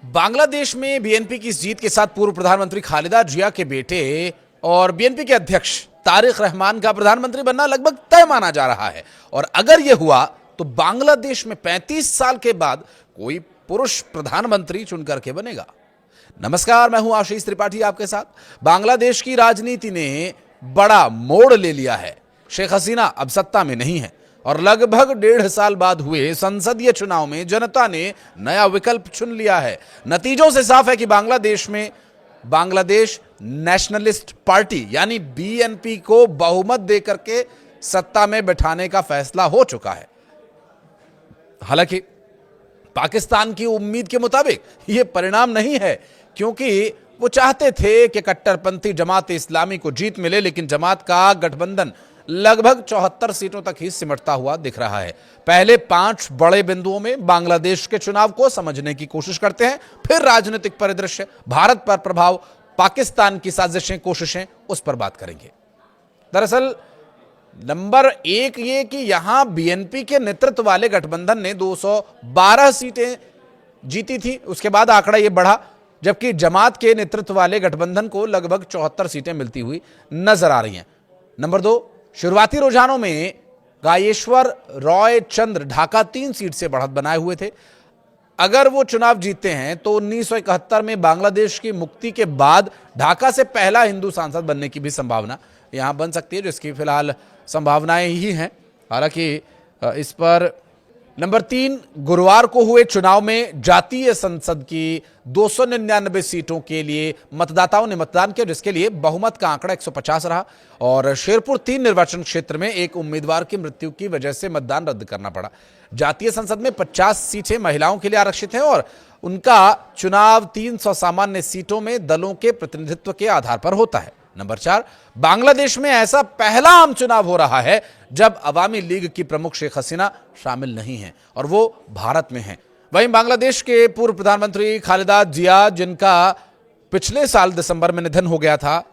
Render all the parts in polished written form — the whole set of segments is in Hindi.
बांग्लादेश में बीएनपी की इस जीत के साथ पूर्व प्रधानमंत्री खालिदा जिया के बेटे और बीएनपी के अध्यक्ष तारिक रहमान का प्रधानमंत्री बनना लगभग तय माना जा रहा है। और अगर यह हुआ तो बांग्लादेश में 35 साल के बाद कोई पुरुष प्रधानमंत्री चुनकर के बनेगा। नमस्कार, मैं हूं आशीष त्रिपाठी आपके साथ। बांग्लादेश की राजनीति ने बड़ा मोड़ ले लिया है। शेख हसीना अब सत्ता में नहीं है और लगभग 1.5 साल बाद हुए संसदीय चुनाव में जनता ने नया विकल्प चुन लिया है। नतीजों से साफ है कि बांग्लादेश नेशनलिस्ट पार्टी यानी बीएनपी को बहुमत देकर के सत्ता में बैठाने का फैसला हो चुका है। हालांकि पाकिस्तान की उम्मीद के मुताबिक यह परिणाम नहीं है, क्योंकि वो चाहते थे कि कट्टरपंथी जमात इस्लामी को जीत मिले, लेकिन जमात का गठबंधन लगभग 74 सीटों तक ही सिमटता हुआ दिख रहा है। पहले 5 बड़े बिंदुओं में बांग्लादेश के चुनाव को समझने की कोशिश करते हैं, फिर राजनीतिक परिदृश्य, भारत पर प्रभाव, पाकिस्तान की साजिशें, कोशिशें, उस पर बात करेंगे। दरअसल नंबर 1 ये कि यहां बीएनपी के नेतृत्व वाले गठबंधन ने 212 सीटें जीती थी। उसके बाद आंकड़ा यह बढ़ा, जबकि जमात के नेतृत्व वाले गठबंधन को लगभग 74 सीटें मिलती हुई नजर आ रही हैं। नंबर 2, शुरुआती रुझानों में गायेश्वर रॉय चंद्र ढाका 3 सीट से बढ़त बनाए हुए थे। अगर वो चुनाव जीतते हैं तो 1971 में बांग्लादेश की मुक्ति के बाद ढाका से पहला हिंदू सांसद बनने की भी संभावना यहां बन सकती है, जिसकी फिलहाल संभावनाएं ही हैं। हालांकि इस पर नंबर 3, गुरुवार को हुए चुनाव में जातीय संसद की 299 सीटों के लिए मतदाताओं ने मतदान किया, जिसके लिए बहुमत का आंकड़ा 150 रहा। और शेरपुर 3 निर्वाचन क्षेत्र में एक उम्मीदवार की मृत्यु की वजह से मतदान रद्द करना पड़ा। जातीय संसद में 50 सीटें महिलाओं के लिए आरक्षित हैं और उनका चुनाव 300 सामान्य सीटों में दलों के प्रतिनिधित्व के आधार पर होता है। नंबर 4, बांग्लादेश में ऐसा पहला आम चुनाव हो रहा है जब अवामी लीग की प्रमुख शेख हसीना शामिल नहीं है और वो भारत में हैं। वहीं बांग्लादेश के पूर्व प्रधानमंत्री खालिदा जिया, जिनका पिछले साल दिसंबर में निधन हो गया था,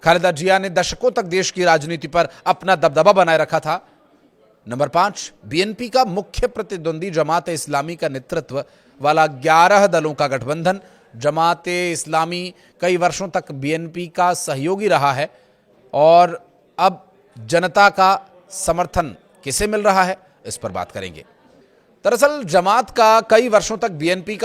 खालिदा जिया ने दशकों तक देश की राजनीति पर अपना दबदबा बनाए रखा था। नंबर 5, बीएनपी का मुख्य प्रतिद्वंदी जमात इस्लामी का नेतृत्व वाला 11 दलों का गठबंधन। जमात इस्लामी कई वर्षों तक बीएनपी का सहयोगी रहा है और अब जनता का समर्थन किसे मिल रहा है, इस पर बात करेंगे। दरअसल जमात का कई वर्षों तक बीएनपी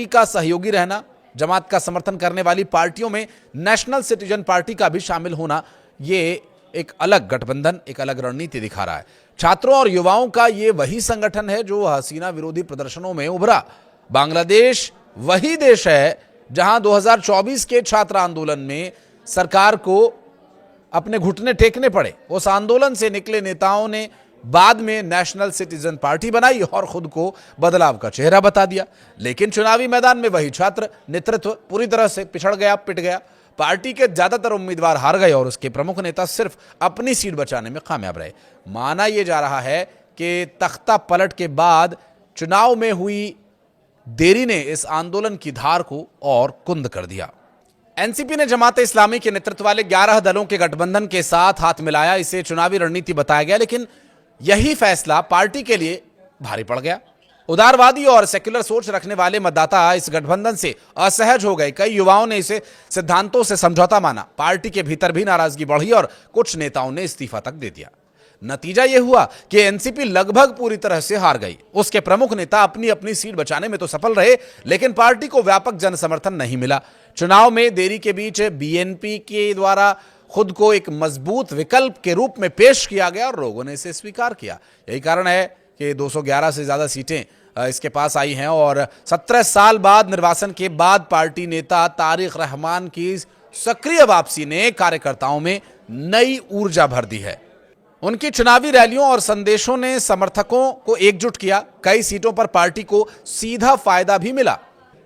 का सहयोगी रहना, जमात का समर्थन करने वाली पार्टियों में नेशनल सिटीजन पार्टी का भी शामिल होना, ये एक अलग गठबंधन, एक अलग रणनीति दिखा रहा है। छात्रों और युवाओं का ये वही संगठन है जो हसीना विरोधी प्रदर्शनों में उभरा। बांग्लादेश वही देश है जहां 2024 के छात्र आंदोलन में सरकार को अपने घुटने टेकने पड़े। उस आंदोलन से निकले नेताओं ने बाद में नेशनल सिटीजन पार्टी बनाई और खुद को बदलाव का चेहरा बता दिया। लेकिन चुनावी मैदान में वही छात्र नेतृत्व पूरी तरह से पिछड़ गया, पिट गया। पार्टी के ज्यादातर उम्मीदवार हार गए और उसके प्रमुख नेता सिर्फ अपनी सीट बचाने में कामयाब रहे। माना यह जा रहा है कि तख्ता पलट के बाद चुनाव में हुई देरी ने इस आंदोलन की धार को और कुंद कर दिया। एनसीपी ने जमात इस्लामी के नेतृत्व वाले 11 दलों के गठबंधन के साथ हाथ मिलाया। इसे चुनावी रणनीति बताया गया, लेकिन यही फैसला पार्टी के लिए भारी पड़ गया। उदारवादी और सेक्युलर सोच रखने वाले मतदाता इस गठबंधन से असहज हो गए। कई युवाओं ने इसे सिद्धांतों से समझौता माना। पार्टी के भीतर भी नाराजगी बढ़ी और कुछ नेताओं ने इस्तीफा तक दे दिया। नतीजा यह हुआ कि एनसीपी लगभग पूरी तरह से हार गई। उसके प्रमुख नेता अपनी अपनी सीट बचाने में तो सफल रहे, लेकिन पार्टी को व्यापक जन समर्थन नहीं मिला। चुनाव में देरी के बीच बीएनपी के द्वारा खुद को एक मजबूत विकल्प के रूप में पेश किया गया और लोगों ने इसे स्वीकार किया। यही कारण है कि 211 से ज्यादा सीटें इसके पास आई हैं और 17 साल बाद निर्वाचन के बाद पार्टी नेता तारिक रहमान की सक्रिय वापसी ने कार्यकर्ताओं में नई ऊर्जा भर दी है। उनकी चुनावी रैलियों और संदेशों ने समर्थकों को एकजुट किया। कई सीटों पर पार्टी को सीधा फायदा भी मिला।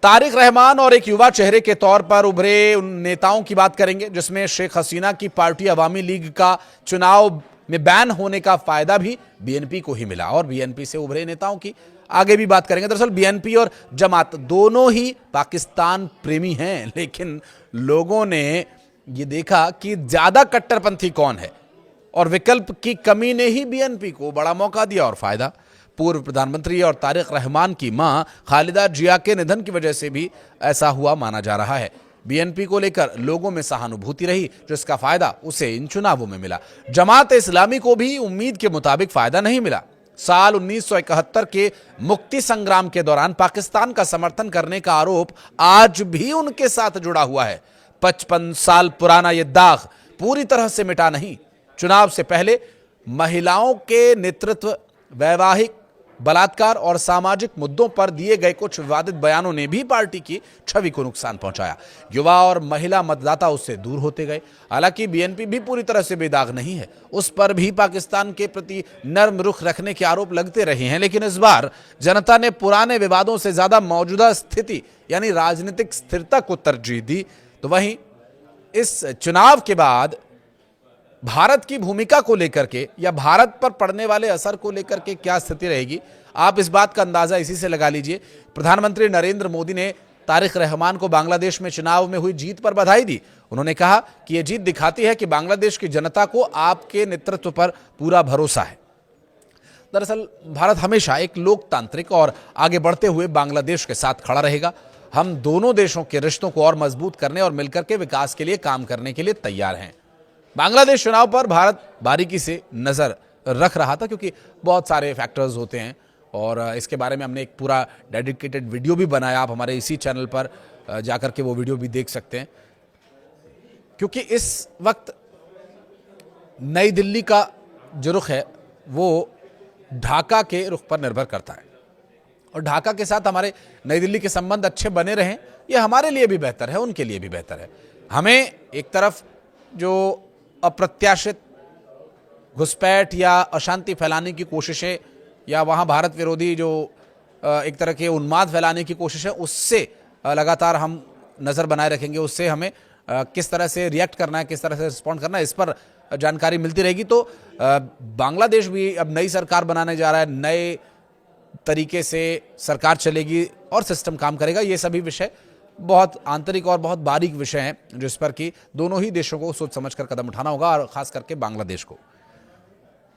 तारिक रहमान और एक युवा चेहरे के तौर पर उभरे उन नेताओं की बात करेंगे जिसमें शेख हसीना की पार्टी अवामी लीग का चुनाव में बैन होने का फायदा भी बीएनपी को ही मिला और बीएनपी से उभरे नेताओं की आगे भी बात करेंगे। दरअसल बीएनपी और जमात दोनों ही पाकिस्तान प्रेमी हैं, लेकिन लोगों ने ये देखा कि ज्यादा कट्टरपंथी कौन है और विकल्प की कमी ने ही बीएनपी को बड़ा मौका दिया और फायदा। पूर्व प्रधानमंत्री और तारिक रहमान की मां खालिदा जिया के निधन की वजह से भी ऐसा हुआ माना जा रहा है। बीएनपी को लेकर लोगों में सहानुभूति रही, जिसका फायदा उसे इन चुनावों में मिला। जमात इस्लामी को भी उम्मीद के मुताबिक फायदा नहीं मिला। साल 1971 के मुक्ति संग्राम के दौरान पाकिस्तान का समर्थन करने का आरोप आज भी उनके साथ जुड़ा हुआ है। 55 साल पुराना यह दाग पूरी तरह से मिटा नहीं। चुनाव से पहले महिलाओं के नेतृत्व, वैवाहिक बलात्कार और सामाजिक मुद्दों पर दिए गए कुछ विवादित बयानों ने भी पार्टी की छवि को नुकसान पहुंचाया। युवा और महिला मतदाता उससे दूर होते गए। हालांकि बीएनपी भी पूरी तरह से बेदाग नहीं है, उस पर भी पाकिस्तान के प्रति नर्म रुख रखने के आरोप लगते रहे हैं। लेकिन इस बार जनता ने पुराने विवादों से ज्यादा मौजूदा स्थिति यानी राजनीतिक स्थिरता को तरजीह दी। तो वहीं इस चुनाव के बाद भारत की भूमिका को लेकर के या भारत पर पड़ने वाले असर को लेकर के क्या स्थिति रहेगी, आप इस बात का अंदाजा इसी से लगा लीजिए। प्रधानमंत्री नरेंद्र मोदी ने तारिक रहमान को बांग्लादेश में चुनाव में हुई जीत पर बधाई दी। उन्होंने कहा कि यह जीत दिखाती है कि बांग्लादेश की जनता को आपके नेतृत्व पर पूरा भरोसा है। दरअसल भारत हमेशा एक लोकतांत्रिक और आगे बढ़ते हुए बांग्लादेश के साथ खड़ा रहेगा। हम दोनों देशों के रिश्तों को और मजबूत करने और मिलकर के विकास के लिए काम करने के लिए तैयार हैं। बांग्लादेश चुनाव पर भारत बारीकी से नजर रख रहा था, क्योंकि बहुत सारे फैक्टर्स होते हैं और इसके बारे में हमने एक पूरा डेडिकेटेड वीडियो भी बनाया। आप हमारे इसी चैनल पर जाकर के वो वीडियो भी देख सकते हैं। क्योंकि इस वक्त नई दिल्ली का जो रुख है वो ढाका के रुख पर निर्भर करता है, और ढाका के साथ हमारे नई दिल्ली के संबंध अच्छे बने रहें, ये हमारे लिए भी बेहतर है, उनके लिए भी बेहतर है। हमें एक तरफ जो अप्रत्याशित घुसपैठ या अशांति फैलाने की कोशिशें या वहाँ भारत विरोधी जो एक तरह के उन्माद फैलाने की कोशिश है, उससे लगातार हम नज़र बनाए रखेंगे। उससे हमें किस तरह से रिएक्ट करना है, किस तरह से रिस्पॉन्ड करना है, इस पर जानकारी मिलती रहेगी। तो बांग्लादेश भी अब नई सरकार बनाने जा रहा है, नए तरीके से सरकार चलेगी और सिस्टम काम करेगा। ये सभी विषय बहुत आंतरिक और बहुत बारीक विषय हैं, जिस पर कि दोनों ही देशों को सोच समझकर कदम उठाना होगा, और खास करके बांग्लादेश को।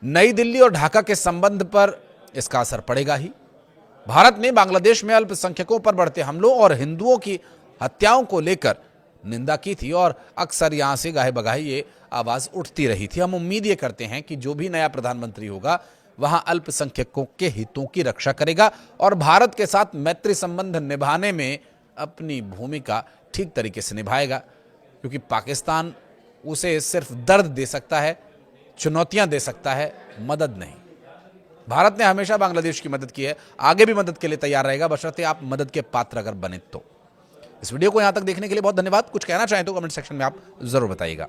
नई दिल्ली और ढाका के संबंध पर इसका असर पड़ेगा ही। भारत ने बांग्लादेश में अल्पसंख्यकों पर बढ़ते हमलों और हिंदुओं की हत्याओं को लेकर निंदा की थी, और अक्सर यहां से गाहे बगाहे ये आवाज उठती रही थी। हम उम्मीद ये करते हैं कि जो भी नया प्रधानमंत्री होगा वहां अल्पसंख्यकों के हितों की रक्षा करेगा और भारत के साथ मैत्री संबंध निभाने में अपनी भूमिका ठीक तरीके से निभाएगा, क्योंकि पाकिस्तान उसे सिर्फ दर्द दे सकता है, चुनौतियां दे सकता है, मदद नहीं। भारत ने हमेशा बांग्लादेश की मदद की है, आगे भी मदद के लिए तैयार रहेगा, बशर्ते आप मदद के पात्र अगर बने तो। इस वीडियो को यहां तक देखने के लिए बहुत धन्यवाद। कुछ कहना चाहें तो कमेंट सेक्शन में आप जरूर बताइएगा।